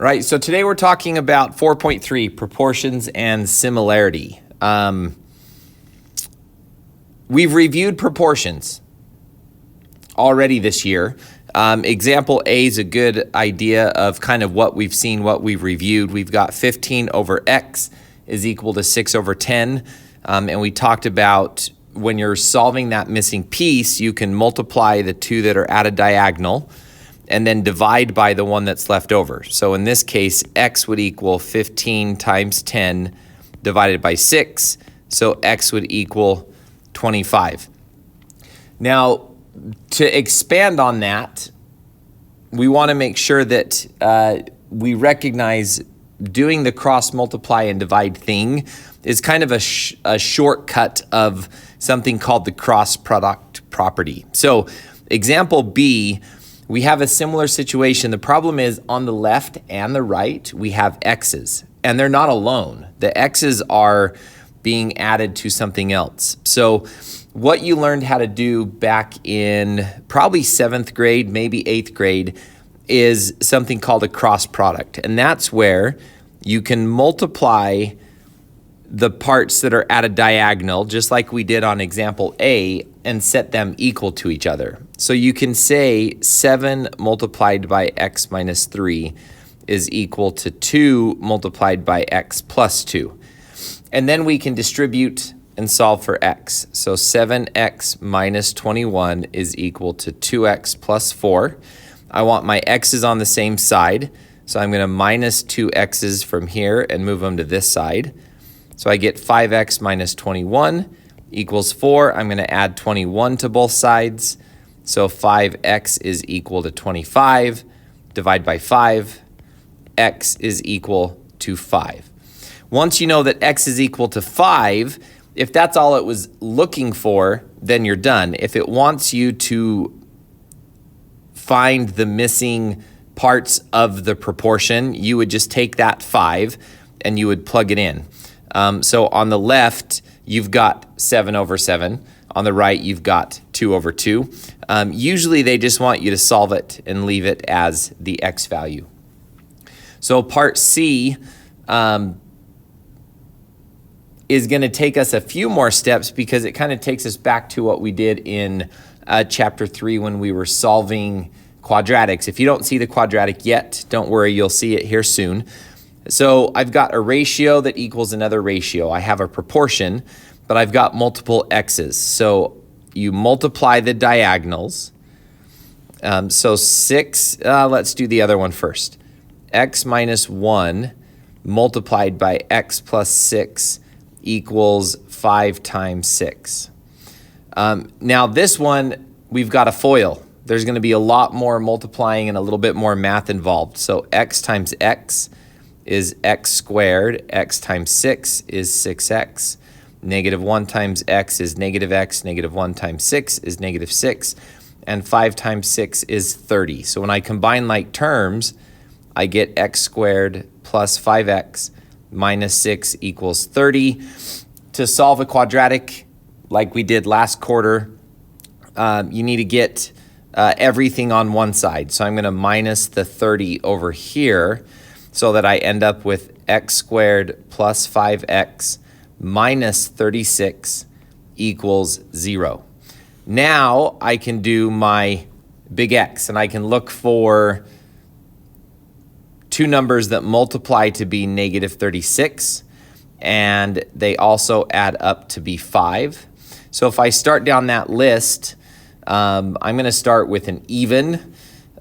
Right, so today we're talking about 4.3, proportions and similarity. We've reviewed proportions already this year. Example A is a good idea of kind of what we've seen, what we've reviewed. We've got 15 over x is equal to 6 over 10. And we talked about when you're solving that missing piece, you can multiply the two that are at a diagonal and then divide by the one that's left over. So in this case, x would equal 15 times 10 divided by 6. So x would equal 25. Now, to expand on that, we want to make sure that we recognize doing the cross multiply and divide thing is kind of a shortcut of something called the cross product property. So example B, we have a similar situation. The problem is on the left and the right, we have x's, and they're not alone. The x's are being added to something else. So what you learned how to do back in probably 7th grade, maybe 8th grade, is something called a cross product. And that's where you can multiply the parts that are at a diagonal, just like we did on example A, and set them equal to each other. So you can say 7 multiplied by x minus 3 is equal to 2 multiplied by x plus 2. And then we can distribute and solve for x. So 7x minus 21 is equal to 2x plus 4. I want my x's on the same side, so I'm going to minus 2 x's from here and move them to this side. So I get 5x minus 21 equals 4. I'm going to add 21 to both sides. So 5x is equal to 25. Divide by 5. X is equal to 5. Once you know that x is equal to 5, if that's all it was looking for, then you're done. If it wants you to find the missing parts of the proportion, you would just take that 5 and you would plug it in. So on the left, you've got 7 over 7. On the right, you've got 2 over 2. Usually they just want you to solve it and leave it as the x value. So part C is going to take us a few more steps because it kind of takes us back to what we did in chapter 3 when we were solving quadratics. If you don't see the quadratic yet, don't worry, you'll see it here soon. So I've got a ratio that equals another ratio. I have a proportion, but I've got multiple x's. So you multiply the diagonals. So 6, let's do the other one first. X minus 1 multiplied by x plus 6 equals 5 times 6. Now this one, we've got a FOIL. There's going to be a lot more multiplying and a little bit more math involved. So x times x is x squared. X times 6 is 6x. Negative 1 times x is negative x. Negative 1 times 6 is negative 6. And 5 times 6 is 30. So when I combine like terms, I get x squared plus 5x minus 6 equals 30. To solve a quadratic like we did last quarter, you need to get everything on one side. So I'm going to minus the 30 over here so that I end up with x squared plus 5x minus 36 equals 0. Now I can do my big X, and I can look for two numbers that multiply to be negative 36, and they also add up to be 5. So if I start down that list, I'm going to start with an even.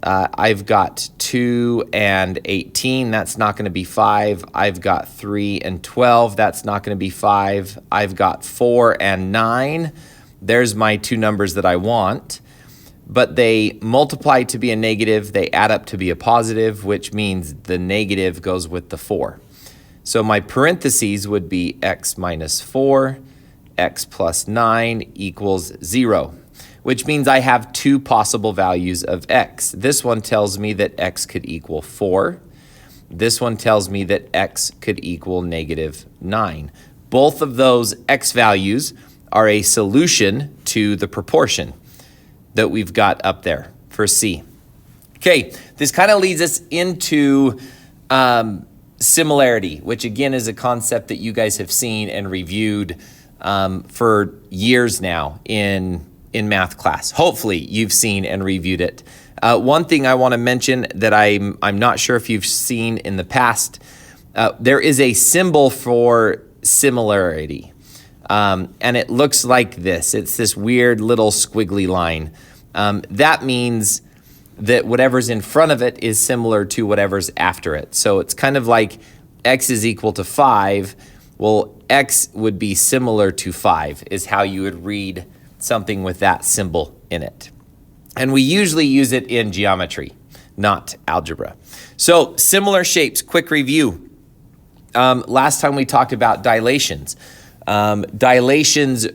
I've got 2 and 18. That's not going to be 5. I've got 3 and 12. That's not going to be 5. I've got 4 and 9. There's my two numbers that I want. But they multiply to be a negative. They add up to be a positive, which means the negative goes with the 4. So my parentheses would be x minus 4, x plus 9 equals 0. Which means I have two possible values of x. This one tells me that x could equal 4. This one tells me that x could equal negative 9. Both of those x values are a solution to the proportion that we've got up there for C. Okay, this kind of leads us into Similarity, which again is a concept that you guys have seen and reviewed for years now in math class. Hopefully you've seen and reviewed it. One thing I want to mention that I'm not sure if you've seen in the past, there is a symbol for similarity. And it looks like this. It's this weird little squiggly line. That means that whatever's in front of it is similar to whatever's after it. So it's kind of like x is equal to 5. Well, x would be similar to 5 is how you would read something with that symbol in it. And we usually use it in geometry, not algebra. So similar shapes, quick review. Last time we talked about dilations. Dilations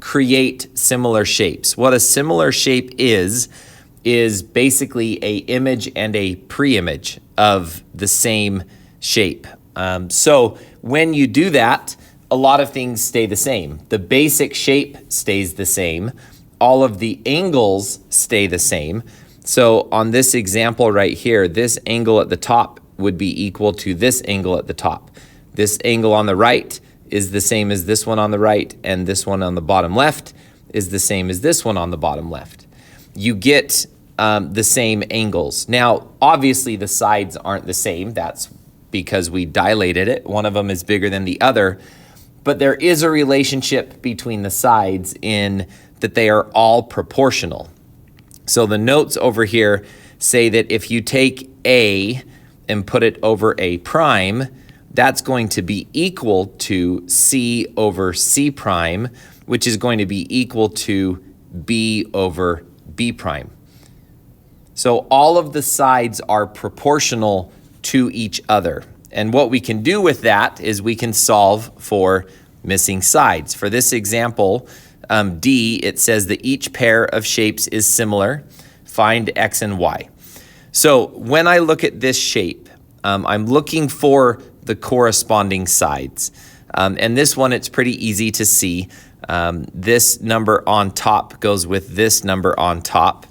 create similar shapes. What a similar shape is basically a image and a pre-image of the same shape. So when you do that, a lot of things stay the same. The basic shape stays the same. All of the angles stay the same. So on this example right here, this angle at the top would be equal to this angle at the top. This angle on the right is the same as this one on the right, and this one on the bottom left is the same as this one on the bottom left. You get the same angles. Now, obviously the sides aren't the same. That's because we dilated it. One of them is bigger than the other. But there is a relationship between the sides in that they are all proportional. So the notes over here say that if you take A and put it over A prime, that's going to be equal to C over C prime, which is going to be equal to B over B prime. So all of the sides are proportional to each other. And what we can do with that is we can solve for missing sides. For this example, D, it says that each pair of shapes is similar. Find X and Y. So when I look at this shape, I'm looking for the corresponding sides. And this one, it's pretty easy to see. This number on top goes with this number on top.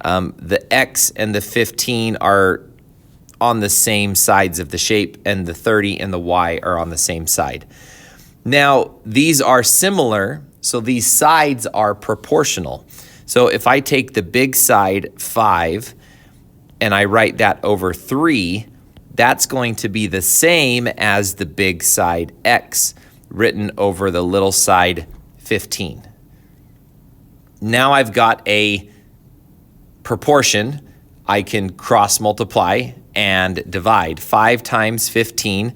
The X and the 15 are on the same sides of the shape, and the 30 and the Y are on the same side. Now, these are similar, so these sides are proportional. So if I take the big side 5 and I write that over 3, that's going to be the same as the big side X written over the little side 15. Now I've got a proportion. I can cross multiply and divide. 5 times 15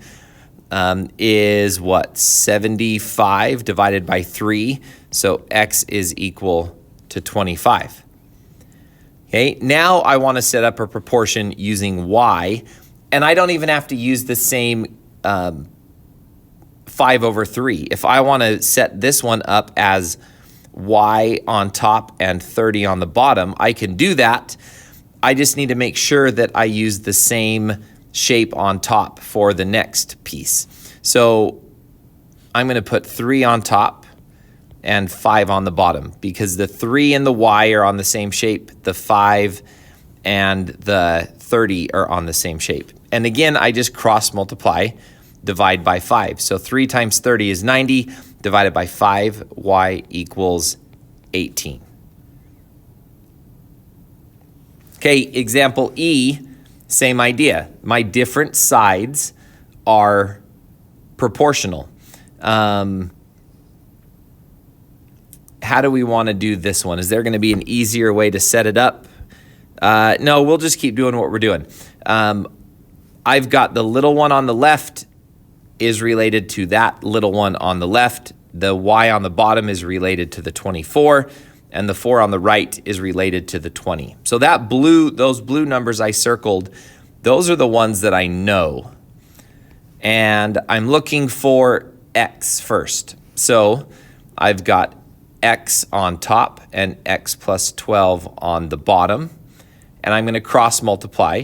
is what? 75 divided by 3. So X is equal to 25. Okay, now I want to set up a proportion using Y, and I don't even have to use the same 5 over 3. If I want to set this one up as Y on top and 30 on the bottom, I can do that. I just need to make sure that I use the same shape on top for the next piece. So I'm going to put 3 on top and 5 on the bottom because the 3 and the Y are on the same shape. The 5 and the 30 are on the same shape. And again, I just cross multiply, divide by 5. So 3 times 30 is 90, divided by 5, Y equals 18. Okay, example E, same idea. My different sides are proportional. How do we want to do this one? Is there going to be an easier way to set it up? No, we'll just keep doing what we're doing. I've got the little one on the left is related to that little one on the left. The Y on the bottom is related to the 24. And the 4 on the right is related to the 20. So those blue numbers I circled, those are the ones that I know. And I'm looking for X first. So I've got X on top and X plus 12 on the bottom. And I'm going to cross multiply.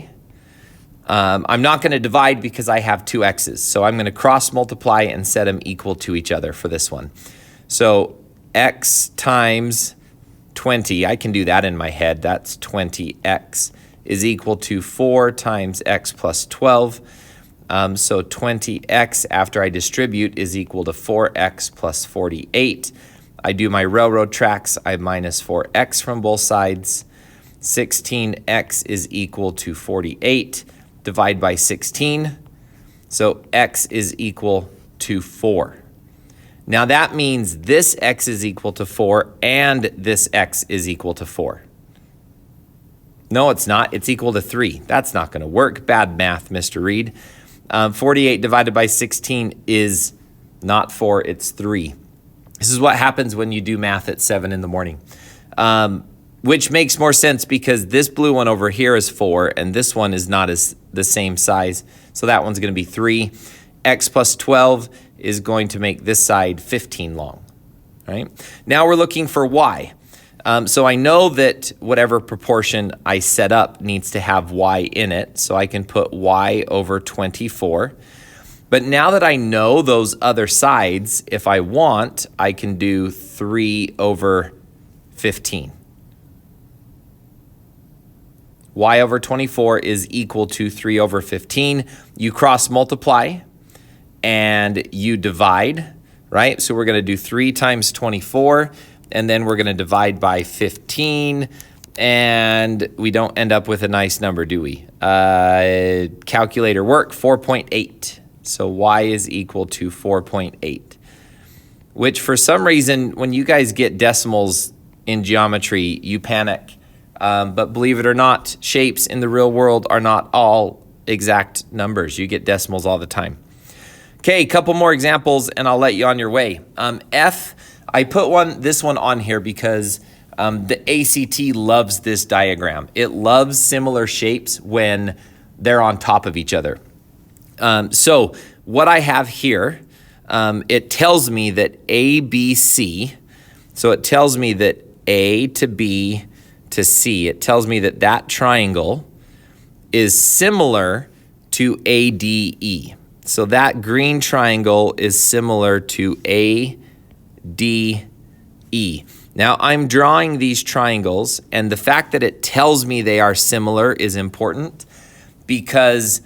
I'm not going to divide because I have 2 X's. So I'm going to cross multiply and set them equal to each other for this one. So X times 20, I can do that in my head. That's 20x is equal to 4 times x plus 12. So 20x after I distribute is equal to 4x plus 48. I do my railroad tracks. I minus 4x from both sides. 16x is equal to 48. Divide by 16. So x is equal to 4. Now that means this x is equal to 4 and this x is equal to 4. No, it's not. It's equal to 3. That's not going to work. Bad math, Mr. Reed. 48 divided by 16 is not 4, it's 3. This is what happens when you do math at 7 in the morning, which makes more sense because this blue one over here is 4 and this one is not as the same size. So that one's going to be 3. X plus 12 is going to make this side 15 long, right? Now we're looking for y. So I know that whatever proportion I set up needs to have y in it, so I can put y over 24. But now that I know those other sides, if I want, I can do 3 over 15. Y over 24 is equal to 3 over 15. You cross multiply and you divide, right? So we're going to do 3 times 24. And then we're going to divide by 15, and we don't end up with a nice number, do we? Calculator work, 4.8. So y is equal to 4.8, which for some reason, when you guys get decimals in geometry, you panic. But believe it or not, shapes in the real world are not all exact numbers. You get decimals all the time. Okay, a couple more examples, and I'll let you on your way. F. I put this one on here because the ACT loves this diagram. It loves similar shapes when they're on top of each other. So what I have here, it tells me that A, B, C, so it tells me that A to B to C, it tells me that that triangle is similar to ADE. So that green triangle is similar to ADE. Now I'm drawing these triangles, and the fact that it tells me they are similar is important because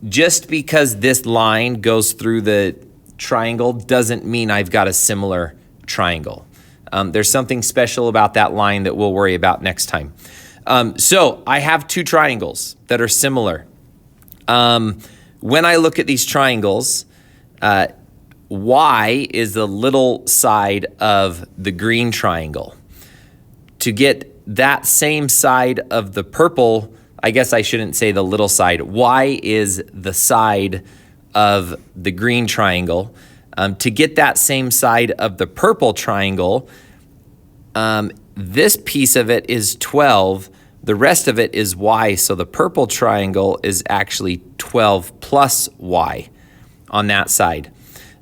just because this line goes through the triangle doesn't mean I've got a similar triangle. There's something special about that line that we'll worry about next time. So I have 2 triangles that are similar. When I look at these triangles, y is the little side of the green triangle. To get that same side of the purple, I guess I shouldn't say the little side. Y is the side of the green triangle. To get that same side of the purple triangle, this piece of it is 12. The rest of it is y, so the purple triangle is actually 12 plus y on that side.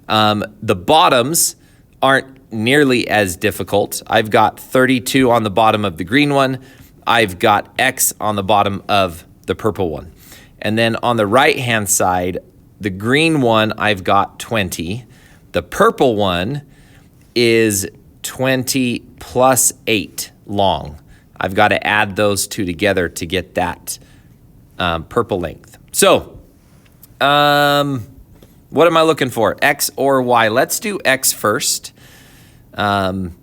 The bottoms aren't nearly as difficult. I've got 32 on the bottom of the green one. I've got x on the bottom of the purple one. And then on the right-hand side, the green one, I've got 20. The purple one is 20 plus 8 long. I've got to add those 2 together to get that purple length. So, what am I looking for? X or Y? Let's do X first. And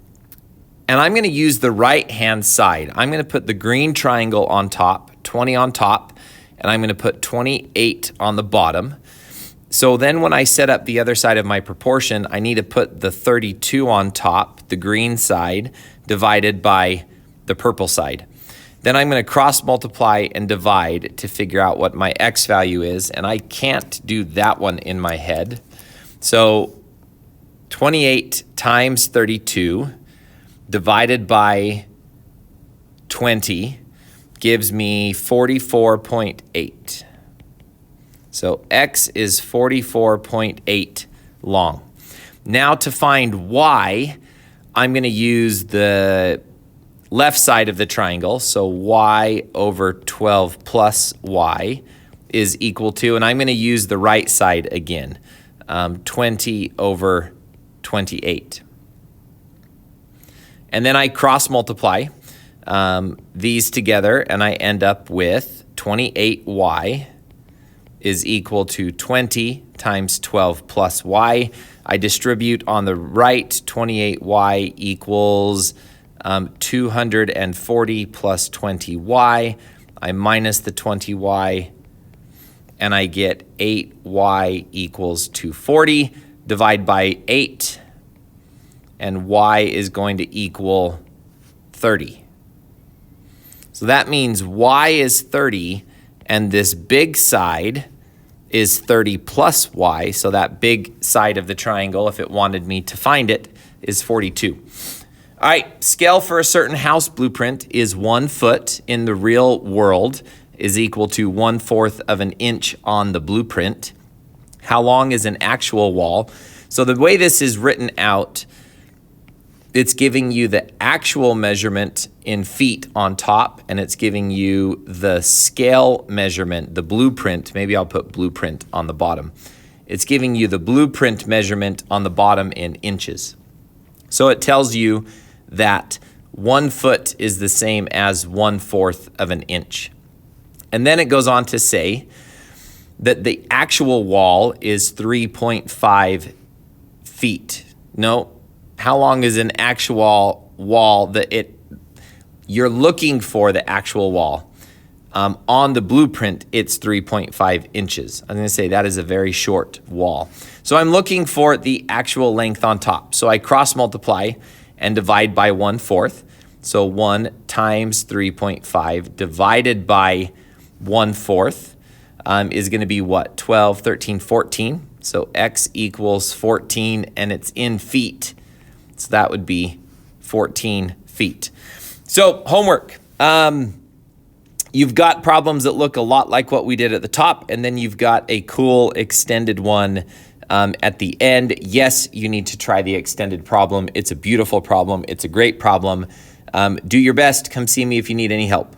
I'm going to use the right-hand side. I'm going to put the green triangle on top, 20 on top, and I'm going to put 28 on the bottom. So then when I set up the other side of my proportion, I need to put the 32 on top, the green side, divided by the purple side. Then I'm going to cross multiply and divide to figure out what my x value is, and I can't do that one in my head. So 28 times 32 divided by 20 gives me 44.8. So x is 44.8 long. Now to find y, I'm going to use the left side of the triangle, so y over 12 plus y is equal to, and I'm going to use the right side again, 20 over 28. And then I cross multiply these together, and I end up with 28y is equal to 20 times 12 plus y. I distribute on the right, 28y equals 240 plus 20y. I minus the 20y, and I get 8y equals 240. Divide by 8, and y is going to equal 30. So that means y is 30, and this big side is 30 plus y. So that big side of the triangle, if it wanted me to find it, is 42. All right, scale for a certain house blueprint is 1 foot in the real world is equal to 1/4 of an inch on the blueprint. How long is an actual wall? So the way this is written out, it's giving you the actual measurement in feet on top, and it's giving you the scale measurement, the blueprint. Maybe I'll put blueprint on the bottom. It's giving you the blueprint measurement on the bottom in inches. So it tells you that 1 foot is the same as 1/4 of an inch. And then it goes on to say that the actual wall is 3.5 feet. No, how long is an actual wall that you're looking for the actual wall? On the blueprint, it's 3.5 inches. I'm going to say that is a very short wall. So I'm looking for the actual length on top. So I cross multiply and divide by 1/4. So 1 times 3.5 divided by 1/4 is going to be what? 12, 13, 14. So x equals 14, and it's in feet. So that would be 14 feet. So homework. You've got problems that look a lot like what we did at the top, and then you've got a cool extended one at the end. Yes, you need to try the extended problem. It's a beautiful problem. It's a great problem. Do your best. Come see me if you need any help.